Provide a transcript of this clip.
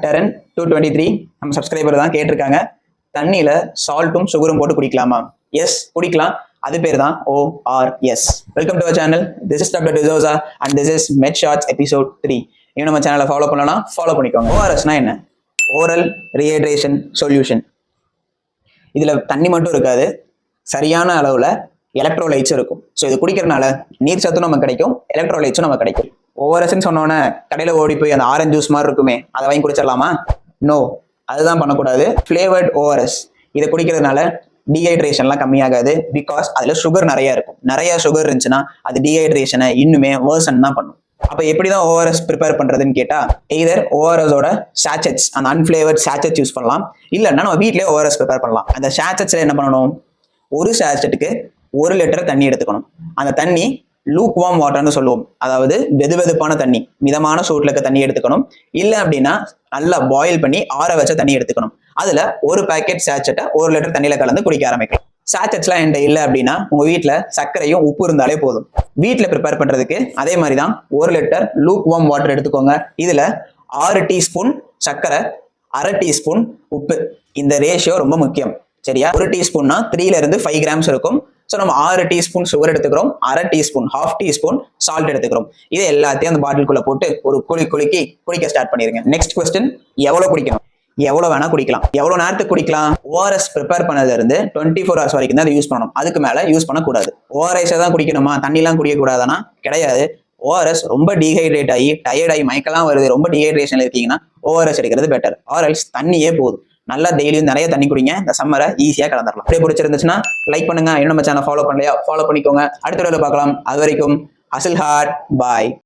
@Taran223 நம்ம subscriber தான் கேட்டிருக்காங்க. தண்ணியில சால்ட்டும் சுகரும் போட்டு குடிக்கலாமா? எஸ், குடிக்கலாம். அது பேர் தான் ORS. Welcome to our channel. This is doctor D'Souza and this is med shorts episode 3. இன்னும் நம்ம சேனலை ஃபாலோ பண்ணலாம், ஃபாலோ பண்ணிக்கோங்க. ORSனா என்ன? Oral rehydration solution. இதில் தண்ணி மட்டும் இருக்காது, சரியான அளவில் எலக்ட்ரோலைட்ஸ் இருக்கும். ஸோ இது குடிக்கிறதுனால நீர் சத்தும் நமக்கு கிடைக்கும், எலக்ட்ரோலைட்ஸும் நமக்கு கிடைக்கும். ORSன்னு சொன்னோன்னே கடையில் ஓடி போய் அந்த ஆரஞ்சு ஜூஸ் மாதிரி இருக்குமே, அதை வாங்கி குடிச்சிடலாமா? நோ, அதுதான் பண்ணக்கூடாது. ஃப்ளேவர்ட் ORS இதை குடிக்கிறதுனால டீஹைட்ரேஷன்லாம் கம்மியாகாது. பிகாஸ் அதில் சுகர் நிறையா இருக்கும். நிறையா சுகர் இருந்துச்சுன்னா அது டீஹைட்ரேஷனை இன்னுமே வேர்சன் தான் பண்ணும். அப்போ எப்படி தான் ORS ப்ரிப்பேர் பண்ணுறதுன்னு கேட்டால், எய்தர் ORSோட சாச்செட்ஸ், அந்த அன்ஃப்ளேவர்ட் சாச்செட்ஸ் யூஸ் பண்ணலாம். இல்லைன்னா நம்ம வீட்டிலே ORS ப்ரிப்பேர் பண்ணலாம். அந்த சாச்செட்ஸில் என்ன பண்ணணும்? ஒரு சாச்செட்டுக்கு 1 லிட்டர் தண்ணி எடுத்துக்கணும். அந்த தண்ணி லூக் வார்ம் வாட்டர்னு சொல்லுவோம். அதாவது வெதுவெதுப்பான தண்ணி, மிதமான சூட்டில் இருக்க தண்ணி எடுத்துக்கணும். இல்லை அப்படின்னா நல்லா பாயில் பண்ணி ஆற வச்ச தண்ணி எடுத்துக்கணும். அதில் ஒரு பேக்கெட் சாச்செட்டை 1 லிட்டர் தண்ணியில் கலந்து குடிக்க ஆரம்பிக்கலாம். சாச்செட்ஸ்லாம் என்கிட்ட இல்லை அப்படின்னா உங்கள் வீட்டில் சர்க்கரையும் உப்பு இருந்தாலே போதும். வீட்டில் ப்ரிப்பேர் பண்ணுறதுக்கு அதே மாதிரி தான் 1 லிட்டர் லூக் வார்ம் வாட்டர் எடுத்துக்கோங்க. இதில் 6 டீஸ்பூன் சர்க்கரை, 1/2 டீஸ்பூன் உப்பு. இந்த ரேஷியோ ரொம்ப முக்கியம், சரியா? 1 டீஸ்பூன்னா 3 to 5 கிராம்ஸ் இருக்கும். ஸோ நம்ம 6 டீஸ்பூன் சுகர் எடுத்துக்கிறோம், 1/2 டீஸ்பூன், 1/2 டீஸ்பூன் சால்ட் எடுத்துக்கிறோம். இது எல்லாத்தையும் அந்த பாட்டிலுக்குள்ள போட்டு ஒரு குலுக்கி குடிக்க ஸ்டார்ட் பண்ணிடுங்க. நெக்ஸ்ட் கொஸ்டின், எவ்வளோ குடிக்கணும்? எவ்வளோ வேணா குடிக்கலாம். எவ்வளோ நேரத்துக்கு குடிக்கலாம்? ORS ப்ரிப்பேர் பண்ணதுல இருந்து 24 hours வரைக்கும் தான் அதை யூஸ் பண்ணணும். அதுக்கு மேலே யூஸ் பண்ணக்கூடாது. ORS தான் குடிக்கணுமா, தண்ணிலாம் குடிக்கக்கூடாதுன்னா கிடையாது. ORS ரொம்ப டீஹைட்ரேட் ஆகி டயர்டாகி மயக்கலாம் வருது, ரொம்ப டீஹைட்ரேஷன்ல இருக்கீங்கன்னா ORS எடுக்கிறது பெட்டர். ஆர்எல்ஸ் தண்ணியே போதும். நல்லா டெய்லியும் நிறைய தண்ணி குடிங்க. இந்த சம்மரை ஈஸியாக கலந்துடலாம். அப்படியே பிடிச்சிருந்துச்சுன்னா லைக் பண்ணுங்க. இன்னும் நம்ம சேனல் ஃபாலோ பண்ணலையா, ஃபாலோ பண்ணிக்கோங்க. அடுத்த வீடியோவில் பார்க்கலாம். அது வரைக்கும் அசில் ஹார்ட் பாய்.